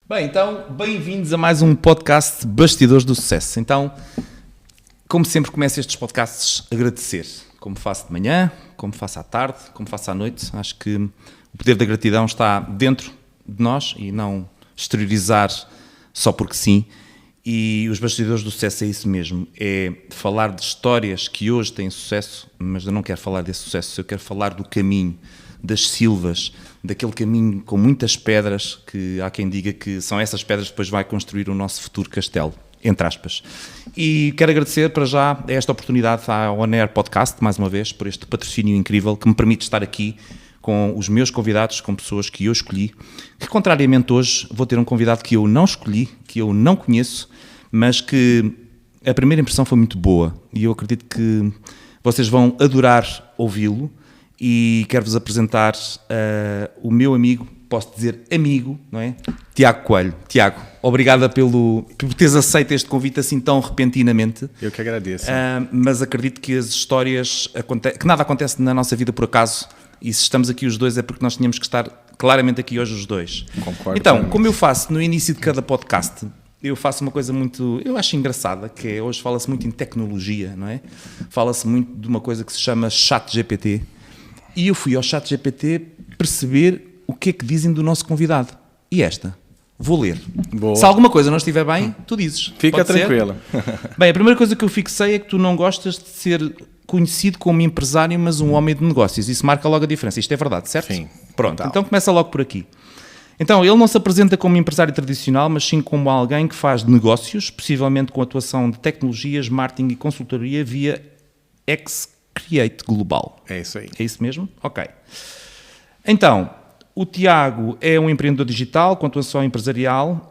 Bem, então, bem-vindos a mais um podcast Bastidores do Sucesso. Então, como sempre, começo estes podcasts a agradecer. Como faço de manhã, como faço à tarde, como faço à noite. Acho que o poder da gratidão está dentro de nós e não exteriorizar só porque sim. E os Bastidores do Sucesso é isso mesmo. É falar de histórias que hoje têm sucesso, mas eu não quero falar desse sucesso. Eu quero falar do caminho, das silvas, daquele caminho com muitas pedras, que há quem diga que são essas pedras que depois vai construir o nosso futuro castelo, entre aspas. E quero agradecer para já esta oportunidade à On Air Podcast, mais uma vez, por este patrocínio incrível que me permite estar aqui com os meus convidados, com pessoas que eu escolhi, que contrariamente hoje vou ter um convidado que eu não escolhi, que eu não conheço, mas que a primeira impressão foi muito boa e eu acredito que vocês vão adorar ouvi-lo. E quero-vos apresentar o meu amigo, posso dizer amigo, não é? Tiago Coelho. Tiago, obrigada por teres aceito este convite assim tão repentinamente. Eu que agradeço. Mas acredito que as histórias, que nada acontece na nossa vida por acaso, e se estamos aqui os dois é porque nós tínhamos que estar claramente aqui hoje os dois. Concordo. Então, como eu faço no início de cada podcast, eu faço uma coisa muito, eu acho engraçada, que é, hoje fala-se muito em tecnologia, não é? Fala-se muito de uma coisa que se chama ChatGPT. E eu fui ao ChatGPT perceber o que é que dizem do nosso convidado. E esta, vou ler. Boa. Se alguma coisa não estiver bem, tu dizes. Fica tranquilo. Bem, a primeira coisa que eu fixei é que tu não gostas de ser conhecido como empresário, mas um homem de negócios. Isso marca logo a diferença. Isto é verdade, certo? Sim. Pronto, Total. então começa logo por aqui. Então, ele não se apresenta como empresário tradicional, mas sim como alguém que faz negócios, possivelmente com atuação de tecnologias, marketing e consultoria via Create Global. É isso aí. É isso mesmo? Ok. Então, o Tiago é um empreendedor digital com atuação empresarial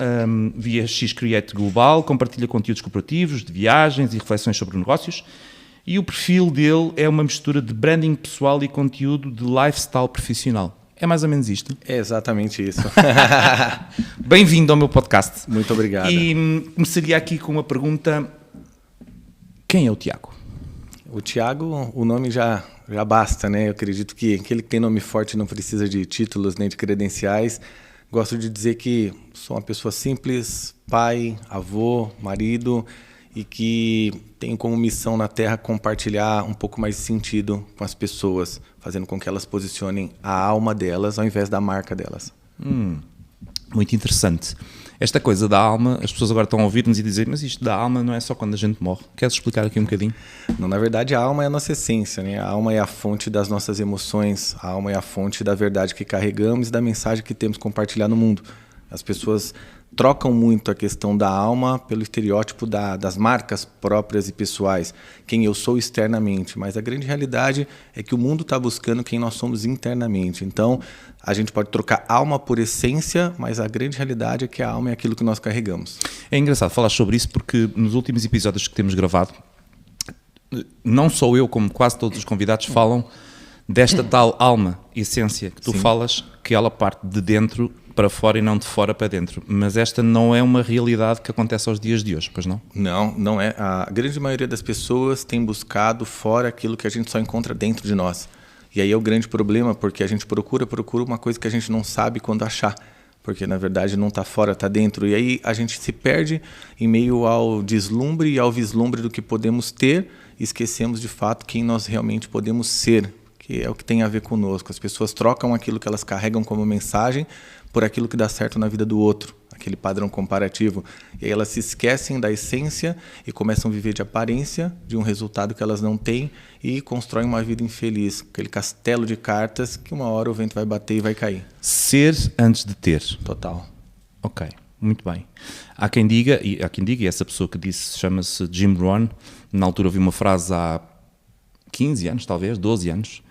via Create Global, compartilha conteúdos corporativos, de viagens e reflexões sobre negócios, e o perfil dele é uma mistura de branding pessoal e conteúdo de lifestyle profissional. É mais ou menos isto? É exatamente isso. Bem-vindo ao meu podcast. Muito obrigado. E começaria aqui com uma pergunta. Quem é o Tiago? O Tiago, o nome já basta, né? Eu acredito que aquele que tem nome forte não precisa de títulos nem de credenciais. Gosto de dizer que sou uma pessoa simples, pai, avô, marido, e que tenho como missão na Terra compartilhar um pouco mais de sentido com as pessoas, fazendo com que elas posicionem a alma delas ao invés da marca delas. Muito interessante. Esta coisa da alma, as pessoas agora estão a ouvir-nos e dizer, mas isto da alma não é só quando a gente morre. Queres explicar aqui um bocadinho? Não, na verdade, a alma é a nossa essência, né? A alma é a fonte das nossas emoções, a alma é a fonte da verdade que carregamos e da mensagem que temos que compartilhar no mundo. As pessoas trocam muito a questão da alma pelo estereótipo das marcas próprias e pessoais, quem eu sou externamente, mas a grande realidade é que o mundo está buscando quem nós somos internamente. Então, a gente pode trocar alma por essência, mas a grande realidade é que a alma é aquilo que nós carregamos. É engraçado falar sobre isso porque nos últimos episódios que temos gravado, não só eu, como quase todos os convidados falam desta tal alma, essência, que tu Sim. falas, que ela parte de dentro para fora e não de fora para dentro. Mas esta não é uma realidade que acontece aos dias de hoje, pois não? Não é. A grande maioria das pessoas tem buscado fora aquilo que a gente só encontra dentro de nós. E aí é o grande problema, porque a gente procura uma coisa que a gente não sabe quando achar. Porque, na verdade, não está fora, está dentro. E aí a gente se perde em meio ao deslumbre e ao vislumbre do que podemos ter e esquecemos, de fato, quem nós realmente podemos ser, que é o que tem a ver conosco. As pessoas trocam aquilo que elas carregam como mensagem por aquilo que dá certo na vida do outro, aquele padrão comparativo. E aí elas se esquecem da essência e começam a viver de aparência, de um resultado que elas não têm e constroem uma vida infeliz, aquele castelo de cartas que uma hora o vento vai bater e vai cair. Ser antes de ter. Total. Ok, muito bem. Há quem diga, e essa pessoa que disse chama-se Jim Rohn, na altura ouvi uma frase há 15 anos, talvez, 12 anos,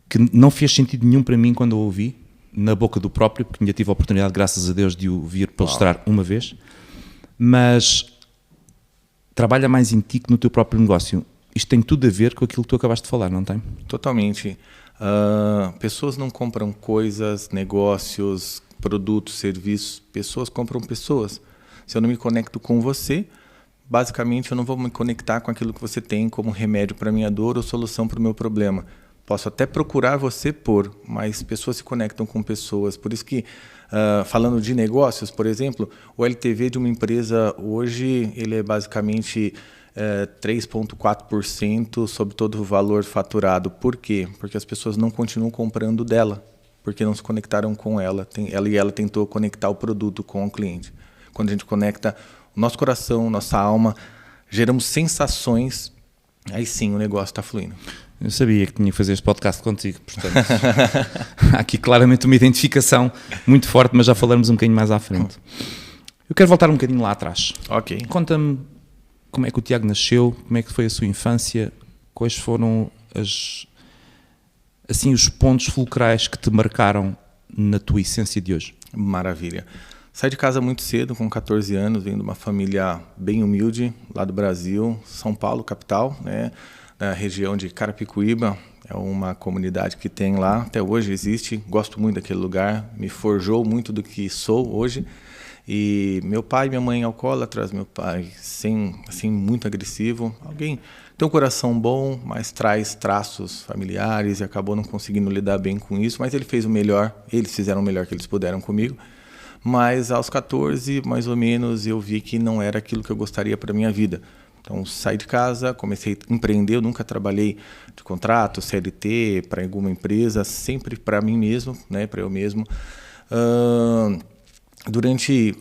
que não fez sentido nenhum para mim quando eu ouvi, na boca do próprio, porque ainda tive a oportunidade, graças a Deus, de o vir palestrar uma vez, mas trabalha mais em ti que no teu próprio negócio. Isto tem tudo a ver com aquilo que tu acabaste de falar, não tem? Totalmente. Pessoas não compram coisas, negócios, produtos, serviços. Pessoas compram pessoas. Se eu não me conecto com você, basicamente eu não vou me conectar com aquilo que você tem como remédio para a minha dor ou solução para o meu problema. Posso até procurar você por, mas pessoas se conectam com pessoas. Por isso que, falando de negócios, por exemplo, o LTV de uma empresa hoje ele é basicamente 3,4% sobre todo o valor faturado. Por quê? Porque as pessoas não continuam comprando dela, porque não se conectaram com ela. Ela tentou conectar o produto com o cliente. Quando a gente conecta o nosso coração, nossa alma, geramos sensações, aí sim o negócio está fluindo. Eu sabia que tinha que fazer este podcast contigo, portanto, há aqui claramente uma identificação muito forte, mas já falaremos um bocadinho mais à frente. Eu quero voltar um bocadinho lá atrás. Ok. Conta-me como é que o Tiago nasceu, como é que foi a sua infância, quais foram os pontos fulcrais que te marcaram na tua essência de hoje. Maravilha. Saí de casa muito cedo, com 14 anos, venho de uma família bem humilde, lá do Brasil, São Paulo, capital, né? Na região de Carapicuíba, é uma comunidade que tem lá, até hoje existe, gosto muito daquele lugar, me forjou muito do que sou hoje. E meu pai e minha mãe alcoólatras, meu pai assim, muito agressivo, alguém tem um coração bom, mas traz traços familiares e acabou não conseguindo lidar bem com isso, mas ele fez o melhor, eles fizeram o melhor que eles puderam comigo. Mas aos 14, mais ou menos, eu vi que não era aquilo que eu gostaria para a minha vida. Então, saí de casa, comecei a empreender, eu nunca trabalhei de contrato, CLT, para alguma empresa, sempre para mim mesmo, né, para eu mesmo.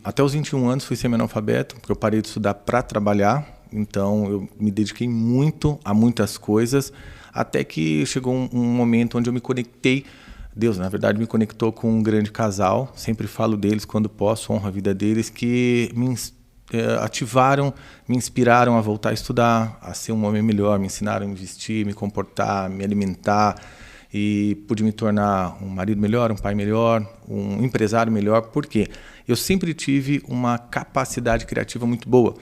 Até os 21 anos, fui semi-analfabeto, porque eu parei de estudar para trabalhar, então eu me dediquei muito a muitas coisas, até que chegou um momento onde eu me conectei. Deus, na verdade, me conectou com um grande casal, sempre falo deles quando posso, honro a vida deles, que me ativaram, me inspiraram a voltar a estudar, a ser um homem melhor, me ensinaram a investir, me comportar, me alimentar, e pude me tornar um marido melhor, um pai melhor, um empresário melhor. Por quê? Eu sempre tive uma capacidade criativa muito boa.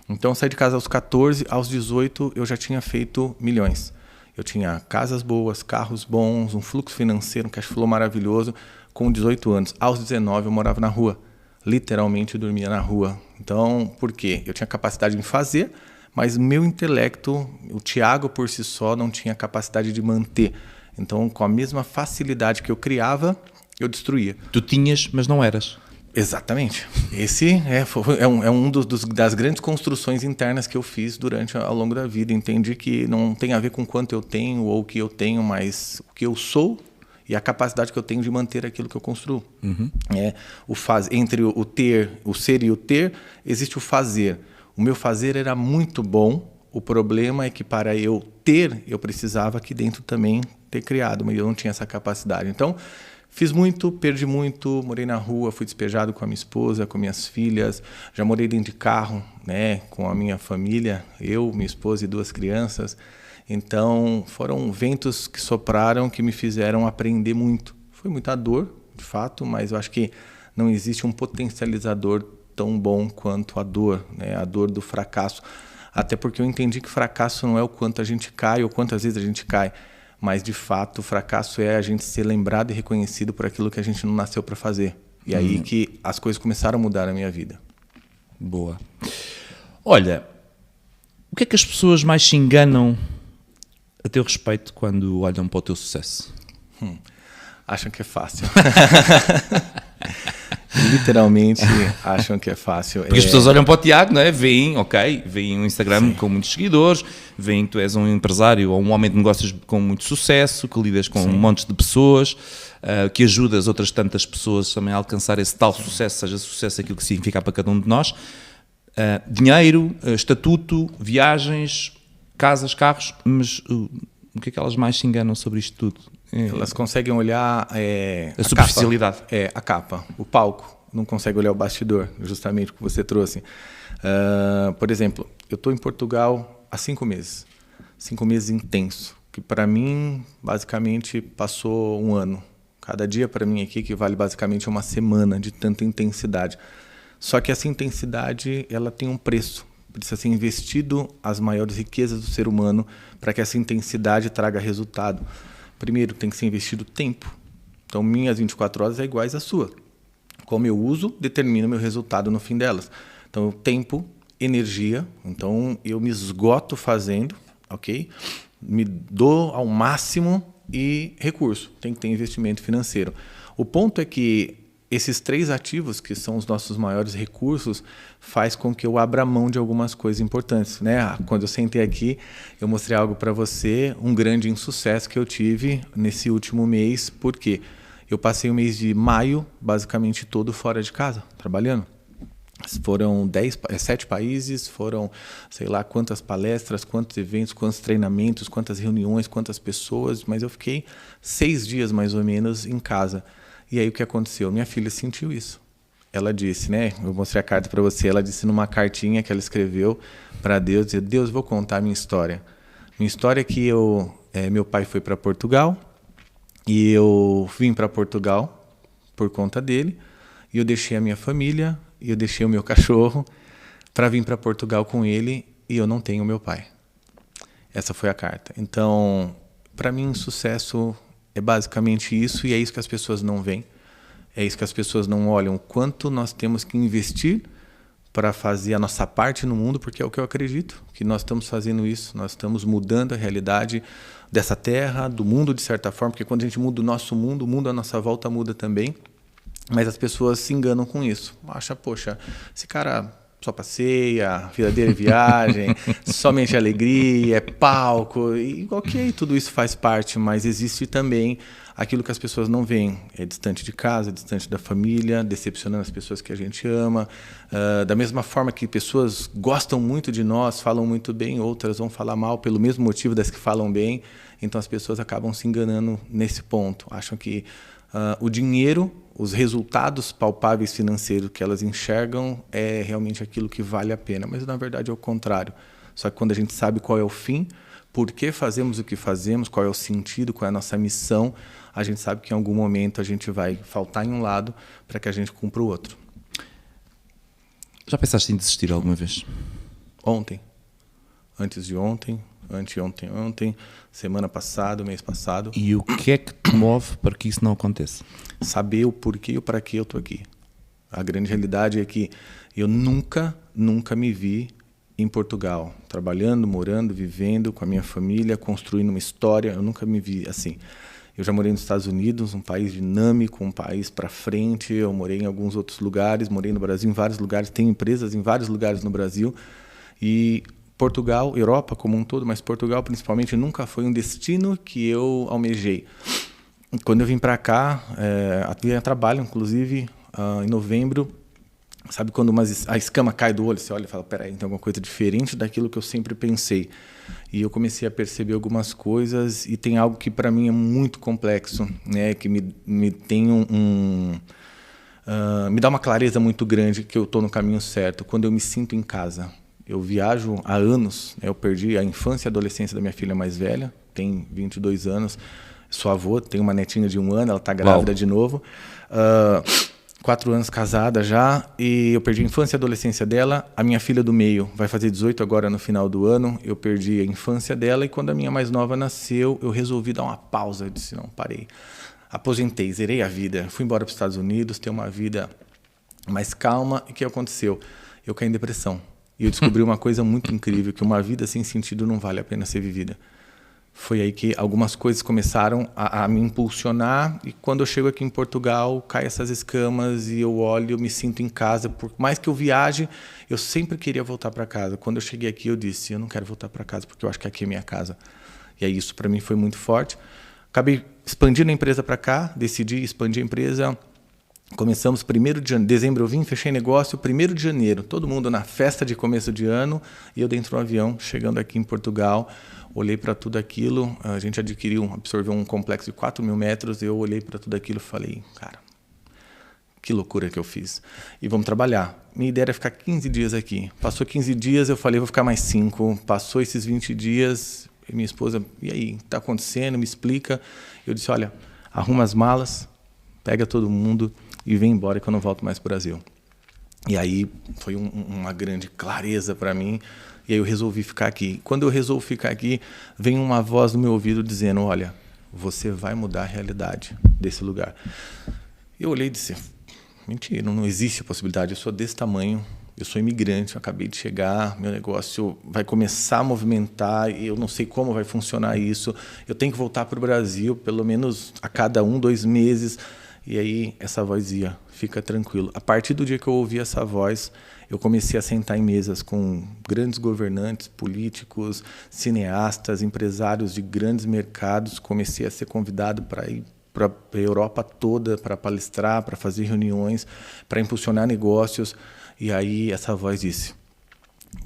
Então, saí de casa aos 14, aos 18 eu já tinha feito milhões. Eu tinha casas boas, carros bons, um fluxo financeiro, um cash flow maravilhoso, com 18 anos. Aos 19 eu morava na rua. Literalmente eu dormia na rua. Então, por quê? Eu tinha capacidade de fazer, mas meu intelecto, o Tiago por si só, não tinha capacidade de manter. Então, com a mesma facilidade que eu criava, eu destruía. Tu tinhas, mas não eras. Exatamente. Esse é um das grandes construções internas que eu fiz ao longo da vida. Entendi que não tem a ver com quanto eu tenho ou o que eu tenho, mas o que eu sou e a capacidade que eu tenho de manter aquilo que eu construo. Uhum. Entre o ser e o ter, existe o fazer. O meu fazer era muito bom. O problema é que para eu ter, eu precisava aqui dentro também ter criado, mas eu não tinha essa capacidade. Então, fiz muito, perdi muito, morei na rua, fui despejado com a minha esposa, com minhas filhas, já morei dentro de carro, né, com a minha família, eu, minha esposa e 2 crianças. Então, foram ventos que sopraram que me fizeram aprender muito. Foi muita dor, de fato, mas eu acho que não existe um potencializador tão bom quanto a dor, né, a dor do fracasso. Até porque eu entendi que fracasso não é o quanto a gente cai ou quantas vezes a gente cai, mas de fato o fracasso é a gente ser lembrado e reconhecido por aquilo que a gente não nasceu para fazer. E aí que as coisas começaram a mudar na minha vida. Boa. Olha, o que é que as pessoas mais se enganam a teu respeito quando olham para o teu sucesso? Acham que é fácil. Literalmente acham que é fácil. Porque as pessoas olham para o Tiago, não é? Veem um Instagram com muitos seguidores, veem que tu és um empresário ou um homem de negócios com muito sucesso, que lidas com um monte de pessoas, que ajudas outras tantas pessoas também a alcançar esse tal sucesso, seja sucesso aquilo que significa para cada um de nós. Dinheiro, estatuto, viagens, casas, carros, mas o que é que elas mais se enganam sobre isto tudo? Elas conseguem olhar a superficialidade. A capa, o palco. Não consegue olhar o bastidor, justamente o que você trouxe. Por exemplo, eu estou em Portugal há 5 meses. 5 meses intenso, que para mim, basicamente, passou um ano. Cada dia para mim aqui equivale basicamente a uma semana de tanta intensidade. Só que essa intensidade, ela tem um preço. Precisa ser investido as maiores riquezas do ser humano para que essa intensidade traga resultado. Primeiro, tem que ser investido tempo. Então, minhas 24 horas é iguais à sua. Como eu uso, determina o meu resultado no fim delas. Então, tempo, energia. Então, eu me esgoto fazendo, ok? Me dou ao máximo e recurso, tem que ter investimento financeiro. O ponto é que esses 3 ativos, que são os nossos maiores recursos, faz com que eu abra mão de algumas coisas importantes, né? Quando eu sentei aqui, eu mostrei algo para você, um grande insucesso que eu tive nesse último mês, porque eu passei o mês de maio basicamente todo fora de casa, trabalhando. Foram 7 países, foram sei lá quantas palestras, quantos eventos, quantos treinamentos, quantas reuniões, quantas pessoas, mas eu fiquei 6 dias mais ou menos em casa. E aí o que aconteceu? Minha filha sentiu isso. Ela disse, né? Eu mostrei a carta para você. Ela disse numa cartinha que ela escreveu para Deus, dizia, Deus, vou contar a minha história. Minha história é que meu pai foi para Portugal e eu vim para Portugal por conta dele e eu deixei a minha família e eu deixei o meu cachorro para vir para Portugal com ele e eu não tenho meu pai. Essa foi a carta. Então, para mim, sucesso é basicamente isso, e é isso que as pessoas não veem. É isso que as pessoas não olham. O quanto nós temos que investir para fazer a nossa parte no mundo, porque é o que eu acredito, que nós estamos fazendo isso. Nós estamos mudando a realidade dessa terra, do mundo de certa forma, porque quando a gente muda o nosso mundo, o mundo à nossa volta muda também. Mas as pessoas se enganam com isso. Acha, poxa, esse cara só passeia, a vida dele é viagem, somente alegria, é palco. E ok, tudo isso faz parte, mas existe também aquilo que as pessoas não veem. É distante de casa, distante da família, decepcionando as pessoas que a gente ama. Da mesma forma que pessoas gostam muito de nós, falam muito bem, outras vão falar mal pelo mesmo motivo das que falam bem. Então as pessoas acabam se enganando nesse ponto. Acham que o dinheiro, os resultados palpáveis financeiros que elas enxergam é realmente aquilo que vale a pena. Mas, na verdade, é o contrário. Só que quando a gente sabe qual é o fim, por que fazemos o que fazemos, qual é o sentido, qual é a nossa missão, a gente sabe que em algum momento a gente vai faltar em um lado para que a gente cumpra o outro. Já pensaste em desistir alguma vez? Ontem, antes de ontem, anteontem, semana passada, mês passado. E o que é que te move para que isso não aconteça? Saber o porquê e o para que eu estou aqui. A grande realidade é que eu nunca me vi em Portugal, trabalhando, morando, vivendo com a minha família, construindo uma história. Eu nunca me vi assim. Eu já morei nos Estados Unidos, um país dinâmico, um país para frente. Eu morei em alguns outros lugares, morei no Brasil em vários lugares, tenho empresas em vários lugares no Brasil. E Portugal, Europa como um todo, mas Portugal principalmente, nunca foi um destino que eu almejei. Quando eu vim para cá, eu trabalho, inclusive, em novembro, sabe quando a escama cai do olho, você olha e fala, peraí, tem alguma coisa diferente daquilo que eu sempre pensei. E eu comecei a perceber algumas coisas e tem algo que para mim é muito complexo, né, que me tem me dá uma clareza muito grande que eu estou no caminho certo, quando eu me sinto em casa. Eu viajo há anos, eu perdi a infância e a adolescência da minha filha mais velha, tem 22 anos, sou avô, tenho uma netinha de 1 ano, ela está grávida de novo, 4 anos casada já, e eu perdi a infância e a adolescência dela. A minha filha do meio vai fazer 18 agora no final do ano, eu perdi a infância dela, e quando a minha mais nova nasceu, eu resolvi dar uma pausa, eu disse, não, parei, aposentei, zerei a vida, fui embora para os Estados Unidos, ter uma vida mais calma, e o que aconteceu? Eu caí em depressão. E eu descobri uma coisa muito incrível, que uma vida sem sentido não vale a pena ser vivida. Foi aí que algumas coisas começaram a me impulsionar, e quando eu chego aqui em Portugal, caem essas escamas e eu olho, eu me sinto em casa. Por mais que eu viaje, eu sempre queria voltar para casa. Quando eu cheguei aqui, eu disse, eu não quero voltar para casa, porque eu acho que aqui é minha casa. E aí isso para mim foi muito forte. Acabei expandindo a empresa para cá, decidi expandir a empresa. Começamos 1º de dezembro, eu vim, fechei negócio, 1º de janeiro, todo mundo na festa de começo de ano, e eu dentro do avião, chegando aqui em Portugal, olhei para tudo aquilo, a gente absorveu um complexo de 4.000 metros, eu olhei para tudo aquilo e falei, cara, que loucura que eu fiz. E vamos trabalhar. Minha ideia era ficar 15 dias aqui. Passou 15 dias, eu falei, vou ficar mais 5. Passou esses 20 dias, minha esposa, e aí, o que está acontecendo? Me explica. Eu disse, olha, arruma as malas, pega todo mundo e vem embora que eu não volto mais para o Brasil. E aí foi uma grande clareza para mim, e aí eu resolvi ficar aqui. Quando eu resolvo ficar aqui, vem uma voz no meu ouvido dizendo, olha, você vai mudar a realidade desse lugar. Eu olhei e disse, mentira, não existe a possibilidade, eu sou desse tamanho, eu sou imigrante, eu acabei de chegar, meu negócio vai começar a movimentar, eu não sei como vai funcionar isso, eu tenho que voltar para o Brasil pelo menos a cada 1, 2 meses. E aí essa voz ia, fica tranquilo. A partir do dia que eu ouvi essa voz, eu comecei a sentar em mesas com grandes governantes, políticos, cineastas, empresários de grandes mercados. Comecei a ser convidado para ir para a Europa toda, para palestrar, para fazer reuniões, para impulsionar negócios. E aí essa voz disse,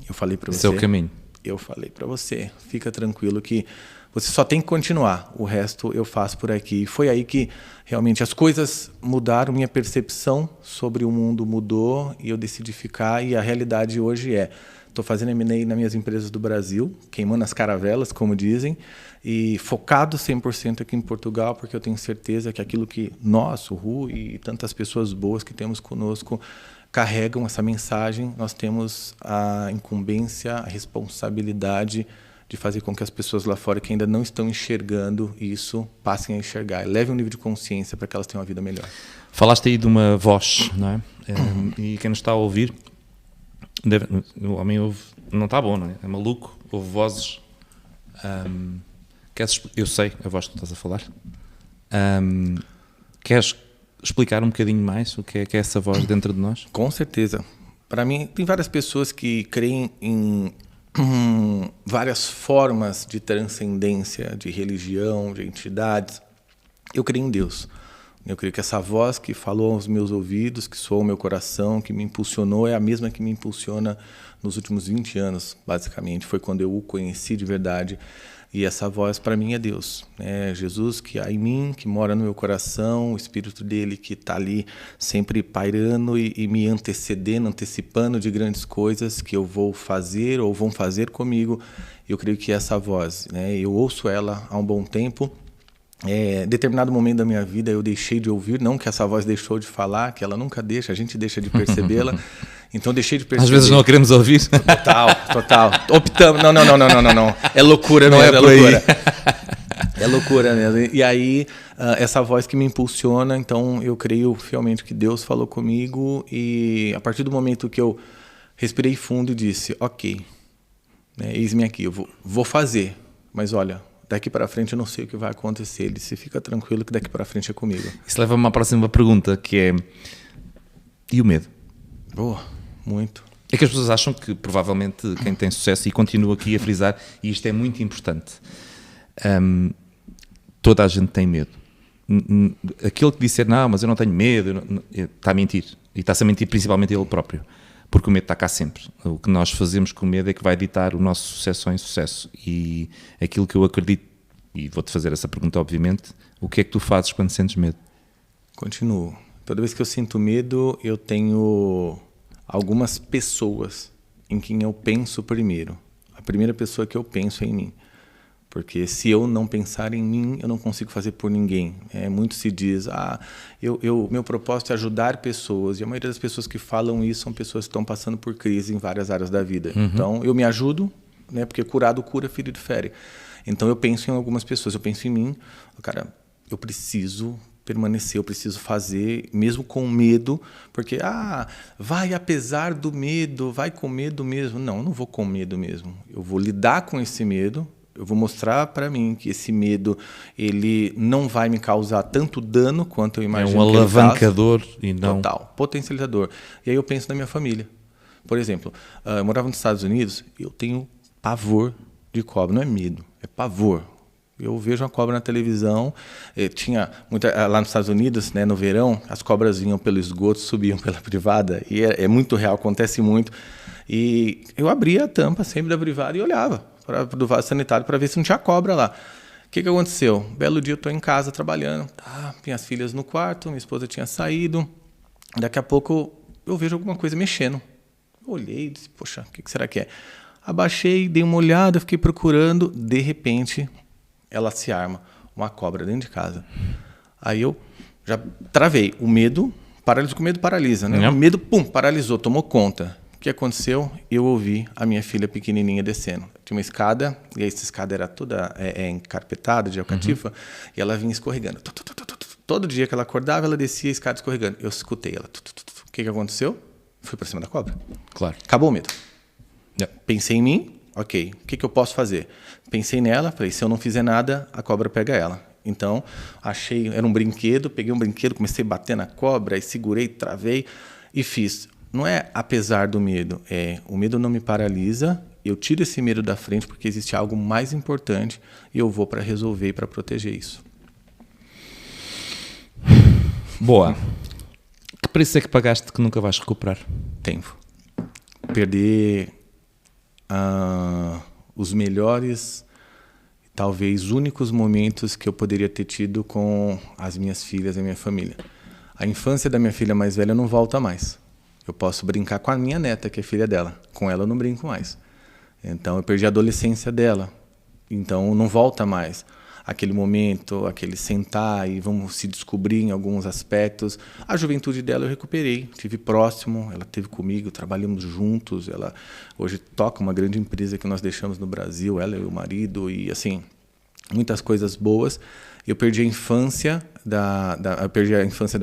eu falei para você... Esse é o caminho. Eu falei para você, fica tranquilo que você só tem que continuar, o resto eu faço por aqui. E foi aí que realmente as coisas mudaram, minha percepção sobre o mundo mudou e eu decidi ficar. E a realidade hoje estou fazendo M&A nas minhas empresas do Brasil, queimando as caravelas, como dizem, e focado 100% aqui em Portugal, porque eu tenho certeza que aquilo que nós, o Ru e tantas pessoas boas que temos conosco, carregam essa mensagem, nós temos a incumbência, a responsabilidade de fazer com que as pessoas lá fora que ainda não estão enxergando isso, passem a enxergar. Levem um nível de consciência para que elas tenham uma vida melhor. Falaste aí de uma voz, não é? E quem nos está a ouvir, o homem ouve, não está bom, não é? É maluco, ouve vozes. Eu sei a voz que tu estás a falar. Queres explicar um bocadinho mais o que é essa voz dentro de nós? Com certeza. Para mim, tem várias pessoas que creem em várias formas de transcendência, de religião, de entidades. Eu creio em Deus. Eu creio que essa voz que falou aos meus ouvidos, que soou ao meu coração, que me impulsionou, é a mesma que me impulsiona nos últimos 20 anos, basicamente. Foi quando eu o conheci de verdade. E essa voz, para mim, é Deus. É Jesus que há em mim, que mora no meu coração, o Espírito dele que está ali sempre pairando e me antecedendo, antecipando de grandes coisas que eu vou fazer ou vão fazer comigo. Eu creio que essa voz, né, eu ouço ela há um bom tempo. Determinado momento da minha vida eu deixei de ouvir, não que essa voz deixou de falar, que ela nunca deixa, a gente deixa de percebê-la. Então deixei de perceber. Às vezes não a queremos ouvir. Total. Optamos. Não. É loucura mesmo, é loucura. É loucura mesmo. E aí, essa voz que me impulsiona, então eu creio fielmente que Deus falou comigo e a partir do momento que eu respirei fundo e disse, ok, né, eis-me aqui, eu vou fazer, mas olha, daqui para frente eu não sei o que vai acontecer. Ele disse, fica tranquilo que daqui para frente é comigo. Isso leva-me à próxima pergunta, que é, e o medo? Boa. Muito. É que as pessoas acham que, provavelmente, quem tem sucesso, e continuo aqui a frisar, e isto é muito importante, toda a gente tem medo. Aquele que disser, não, mas eu não tenho medo, está a mentir. E está-se a mentir principalmente ele próprio. Porque o medo está cá sempre. O que nós fazemos com o medo é que vai ditar o nosso sucesso ou insucesso. E aquilo que eu acredito, e vou-te fazer essa pergunta, obviamente, o que é que tu fazes quando sentes medo? Continuo. Toda vez que eu sinto medo, eu tenho algumas pessoas em quem eu penso primeiro. A primeira pessoa que eu penso é em mim. Porque se eu não pensar em mim, eu não consigo fazer por ninguém. Muito se diz, meu propósito é ajudar pessoas. E a maioria das pessoas que falam isso são pessoas que estão passando por crise em várias áreas da vida. Uhum. Então, eu me ajudo, né, porque curado cura, ferido fere. Então, eu penso em algumas pessoas. Eu penso em mim. Cara, eu preciso permanecer, eu preciso fazer, mesmo com medo, porque, vai apesar do medo, vai com medo mesmo. Não, eu não vou com medo mesmo. Eu vou lidar com esse medo, eu vou mostrar para mim que esse medo, ele não vai me causar tanto dano quanto eu imagino. É um alavancador e não... Total, potencializador. E aí eu penso na minha família. Por exemplo, eu morava nos Estados Unidos, eu tenho pavor de cobra, não é medo, é pavor. Eu vejo uma cobra na televisão, tinha lá nos Estados Unidos, né, no verão, as cobras vinham pelo esgoto, subiam pela privada, e é muito real, acontece muito. E eu abria a tampa sempre da privada e olhava do vaso sanitário para ver se não tinha cobra lá. O que aconteceu? Belo dia eu estou em casa trabalhando, minhas filhas no quarto, minha esposa tinha saído, daqui a pouco eu vejo alguma coisa mexendo. Eu olhei e disse, poxa, o que será que é? Abaixei, dei uma olhada, fiquei procurando, de repente... ela se arma, uma cobra dentro de casa. Aí eu já travei. O medo paralisou, o medo paralisa, né? O medo, paralisou, tomou conta. O que aconteceu? Eu ouvi a minha filha pequenininha descendo. Tinha uma escada, e essa escada era toda encarpetada de alcatifa, e ela vinha escorregando. Todo dia que ela acordava, ela descia a escada escorregando. Eu escutei ela. O que aconteceu? Fui para cima da cobra. Claro. Acabou o medo. Yeah. Pensei em mim, ok, o que eu posso fazer? Pensei nela, falei, se eu não fizer nada, a cobra pega ela. Então, era um brinquedo, peguei um brinquedo, comecei a bater na cobra, e segurei, travei e fiz. Não é apesar do medo, o medo não me paralisa, eu tiro esse medo da frente porque existe algo mais importante e eu vou para resolver e para proteger isso. Boa. Que preço é que pagaste que nunca vais recuperar? Tempo. Perder os melhores, talvez únicos momentos que eu poderia ter tido com as minhas filhas e a minha família. A infância da minha filha mais velha não volta mais. Eu posso brincar com a minha neta, que é filha dela. Com ela eu não brinco mais. Então eu perdi a adolescência dela. Então não volta mais. Aquele momento, aquele sentar e vamos se descobrir em alguns aspectos. A juventude dela eu recuperei, estive próximo, ela esteve comigo, trabalhamos juntos. Ela hoje toca uma grande empresa que nós deixamos no Brasil, ela e o marido, e assim, muitas coisas boas. Eu perdi a infância da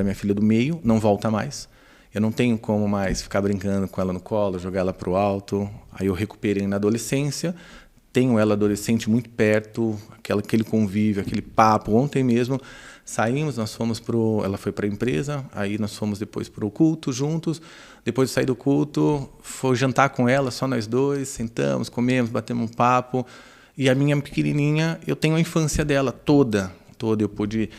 minha filha do meio, não volta mais. Eu não tenho como mais ficar brincando com ela no colo, jogar ela para o alto. Aí eu recuperei na adolescência. Tenho ela adolescente muito perto, aquele convívio, aquele papo. Ontem mesmo saímos, ela foi para a empresa, aí nós fomos depois para o culto juntos. Depois de sair do culto, foi jantar com ela, só nós dois, sentamos, comemos, batemos um papo. E a minha pequenininha, eu tenho a infância dela toda. Eu pude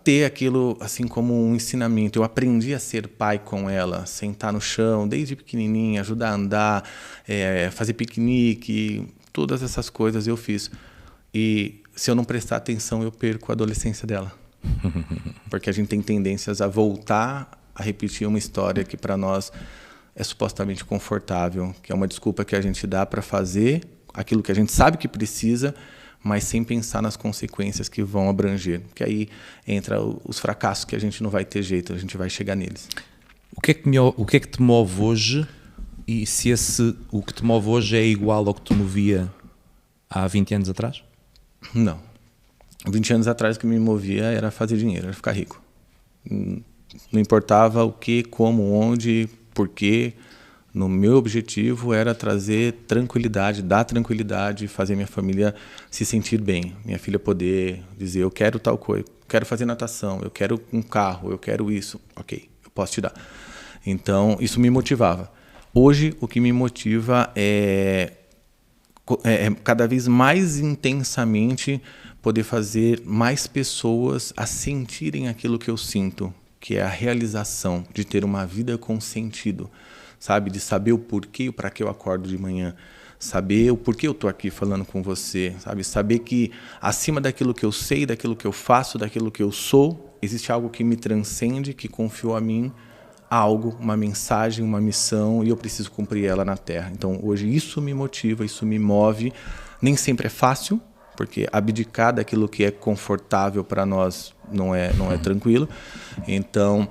ter aquilo assim como um ensinamento. Eu aprendi a ser pai com ela, sentar no chão desde pequenininha, ajudar a andar, fazer piquenique, todas essas coisas eu fiz. E se eu não prestar atenção, eu perco a adolescência dela. Porque a gente tem tendências a voltar a repetir uma história que para nós é supostamente confortável, que é uma desculpa que a gente dá para fazer aquilo que a gente sabe que precisa, mas sem pensar nas consequências que vão abranger. Porque aí entra os fracassos que a gente não vai ter jeito, a gente vai chegar neles. O que é que te move hoje, e se o que te move hoje é igual ao que te movia há 20 anos atrás? Não. 20 anos atrás o que me movia era fazer dinheiro, era ficar rico. Não importava o que, como, onde, por quê. No meu objetivo era trazer tranquilidade, dar tranquilidade, fazer minha família se sentir bem. Minha filha poder dizer, eu quero tal coisa, quero fazer natação, eu quero um carro, eu quero isso. Ok, eu posso te dar. Então, isso me motivava. Hoje, o que me motiva é cada vez mais intensamente poder fazer mais pessoas a sentirem aquilo que eu sinto, que é a realização de ter uma vida com sentido. Sabe, de saber o porquê e para que eu acordo de manhã, saber o porquê eu estou aqui falando com você, sabe, saber que acima daquilo que eu sei, daquilo que eu faço, daquilo que eu sou, existe algo que me transcende, que confiou a mim algo, uma mensagem, uma missão, e eu preciso cumprir ela na Terra. Então, hoje isso me motiva, isso me move. Nem sempre é fácil, porque abdicar daquilo que é confortável para nós não é tranquilo. Então,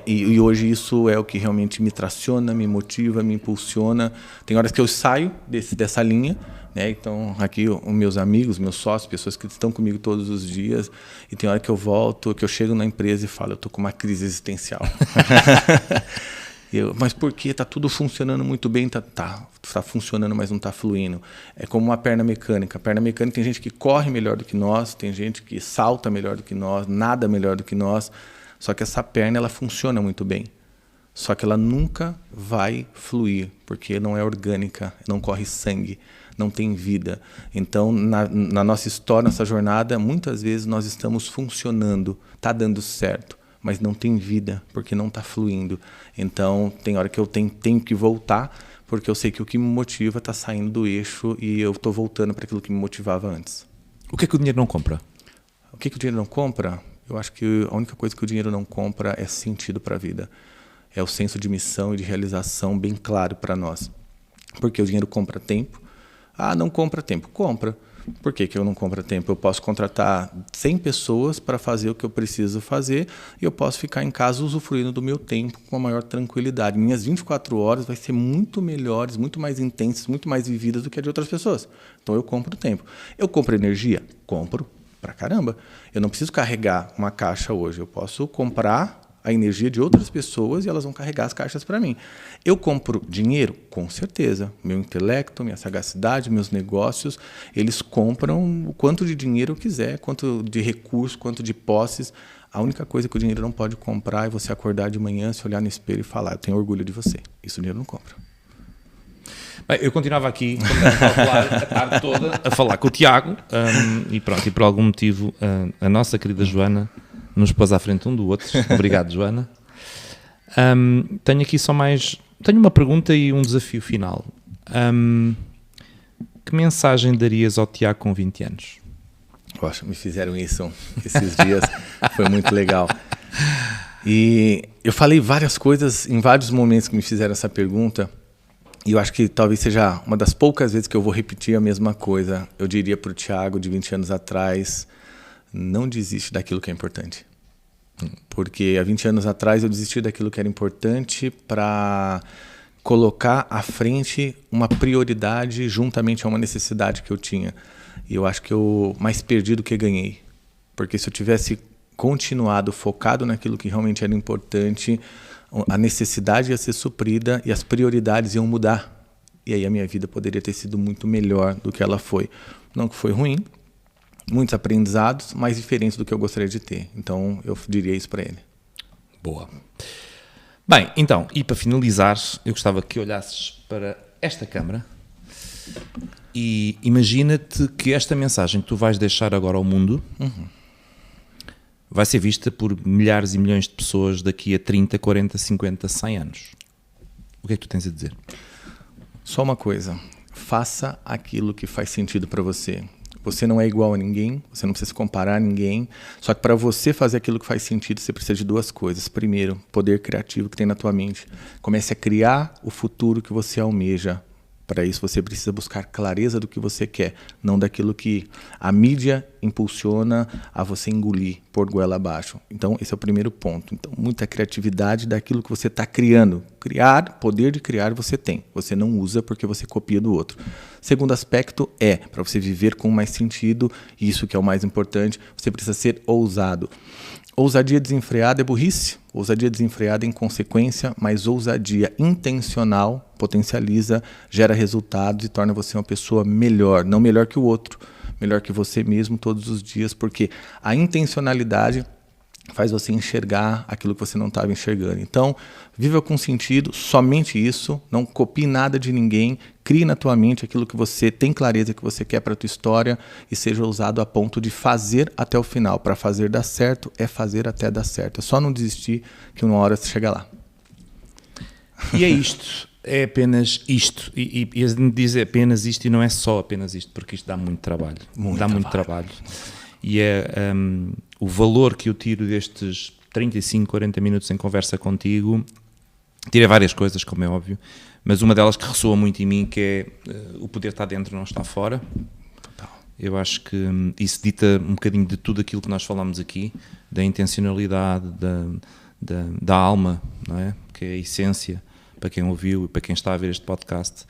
e hoje isso é o que realmente me traciona, me motiva, me impulsiona. Tem horas que eu saio dessa linha, né? Então aqui os meus amigos, meus sócios, pessoas que estão comigo todos os dias, e tem hora que eu volto, que eu chego na empresa e falo, eu estou com uma crise existencial. Mas por quê? Está tudo funcionando muito bem, tá funcionando, mas não está fluindo. É como uma perna mecânica. A perna mecânica tem gente que corre melhor do que nós, tem gente que salta melhor do que nós, nada melhor do que nós. Só que essa perna ela funciona muito bem. Só que ela nunca vai fluir, porque não é orgânica, não corre sangue, não tem vida. Então, na nossa história, nossa jornada, muitas vezes nós estamos funcionando, está dando certo, mas não tem vida, porque não está fluindo. Então, tem hora que eu tenho que voltar, porque eu sei que o que me motiva está saindo do eixo e eu estou voltando para aquilo que me motivava antes. O que é que o dinheiro não compra? O que o dinheiro não compra? Eu acho que a única coisa que o dinheiro não compra é sentido para a vida. É o senso de missão e de realização bem claro para nós. Porque o dinheiro compra tempo. Ah, não compra tempo. Compra. Por que eu não compro tempo? Eu posso contratar 100 pessoas para fazer o que eu preciso fazer e eu posso ficar em casa usufruindo do meu tempo com a maior tranquilidade. Minhas 24 horas vai ser muito melhores, muito mais intensas, muito mais vividas do que a de outras pessoas. Então eu compro tempo. Eu compro energia? Compro. Pra caramba. Eu não preciso carregar uma caixa hoje. Eu posso comprar a energia de outras pessoas e elas vão carregar as caixas para mim. Eu compro dinheiro? Com certeza. Meu intelecto, minha sagacidade, meus negócios, eles compram o quanto de dinheiro eu quiser, quanto de recursos, quanto de posses. A única coisa que o dinheiro não pode comprar é você acordar de manhã, se olhar no espelho e falar: eu tenho orgulho de você. Isso o dinheiro não compra. Bem, eu continuava aqui, como deve calcular, a tarde toda a falar com o Tiago e pronto, e por algum motivo a nossa querida Joana nos pôs à frente um do outro. Obrigado, Joana. Tenho aqui tenho uma pergunta e um desafio final. Que mensagem darias ao Tiago com 20 anos? Poxa, me fizeram isso esses dias, foi muito legal. E eu falei várias coisas em vários momentos que me fizeram essa pergunta. E eu acho que talvez seja uma das poucas vezes que eu vou repetir a mesma coisa. Eu diria para o Tiago, de 20 anos atrás: não desiste daquilo que é importante. Porque há 20 anos atrás eu desisti daquilo que era importante para colocar à frente uma prioridade juntamente a uma necessidade que eu tinha. E eu acho que eu mais perdi do que ganhei. Porque se eu tivesse continuado focado naquilo que realmente era importante, a necessidade ia ser suprida e as prioridades iam mudar. E aí a minha vida poderia ter sido muito melhor do que ela foi. Não que foi ruim, muitos aprendizados, mas diferentes do que eu gostaria de ter. Então eu diria isso para ele. Boa. Bem, então, e para finalizar, eu gostava que olhasses para esta câmara e imagina-te que esta mensagem que tu vais deixar agora ao mundo vai ser vista por milhares e milhões de pessoas daqui a 30, 40, 50, 100 anos. O que é que tu tens a dizer? Só uma coisa: faça aquilo que faz sentido para você. Você não é igual a ninguém, você não precisa se comparar a ninguém. Só que para você fazer aquilo que faz sentido, você precisa de duas coisas. Primeiro, poder criativo que tem na tua mente. Comece a criar o futuro que você almeja. Para isso você precisa buscar clareza do que você quer, não daquilo que a mídia impulsiona a você engolir, pôr goela abaixo. Então esse é o primeiro ponto. Então muita criatividade daquilo que você está criando. Criar, poder de criar você tem. Você não usa porque você copia do outro. Segundo aspecto é, para você viver com mais sentido, isso que é o mais importante, você precisa ser ousado. Ousadia desenfreada é burrice, ousadia desenfreada é inconsequência, mas ousadia intencional potencializa, gera resultados e torna você uma pessoa melhor, não melhor que o outro, melhor que você mesmo todos os dias, porque a intencionalidade faz você enxergar aquilo que você não estava enxergando. Então, viva com sentido, somente isso, não copie nada de ninguém, crie na tua mente aquilo que você tem clareza que você quer para a tua história e seja ousado a ponto de fazer até o final. Para fazer dar certo, é fazer até dar certo. É só não desistir que uma hora você chega lá. E é isto, é apenas isto. E a gente diz apenas isto e não é só apenas isto, porque isto dá muito trabalho. Muito trabalho. E é o valor que eu tiro destes 35, 40 minutos em conversa contigo. Tirei várias coisas, como é óbvio, mas uma delas que ressoa muito em mim, que é o poder está dentro, não está fora. Total. Eu acho que isso dita um bocadinho de tudo aquilo que nós falamos aqui, da intencionalidade, da alma, não é? Que é a essência, para quem ouviu e para quem está a ver este podcast.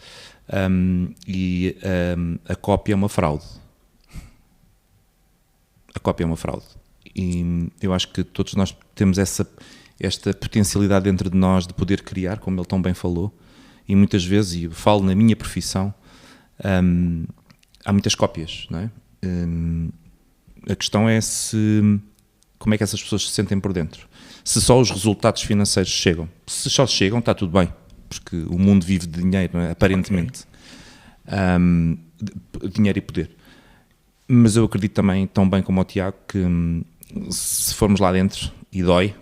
A cópia é uma fraude. A cópia é uma fraude. E eu acho que todos nós temos esta potencialidade dentro de nós de poder criar, como ele tão bem falou, e muitas vezes, e eu falo na minha profissão, há muitas cópias, não é? A questão é como é que essas pessoas se sentem por dentro. Se só os resultados financeiros chegam. Se só chegam, está tudo bem, porque o mundo vive de dinheiro, não é? Aparentemente. Dinheiro e poder. Mas eu acredito também, tão bem como o Tiago, que se formos lá dentro, e dói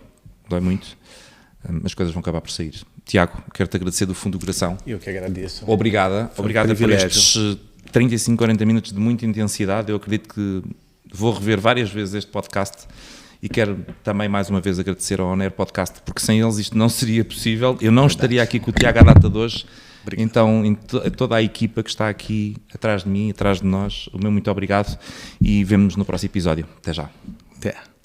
muito, as coisas vão acabar por sair. Tiago, quero-te agradecer do fundo do coração. Eu que agradeço. Obrigada por estes 35, 40 minutos de muita intensidade. Eu acredito que vou rever várias vezes este podcast e quero também mais uma vez agradecer ao On Air Podcast, porque sem eles isto não seria possível. Eu não estaria aqui com o Tiago à data de hoje. Obrigado. Então, toda a equipa que está aqui atrás de mim, atrás de nós, o meu muito obrigado e vemo-nos no próximo episódio. Até já. Até.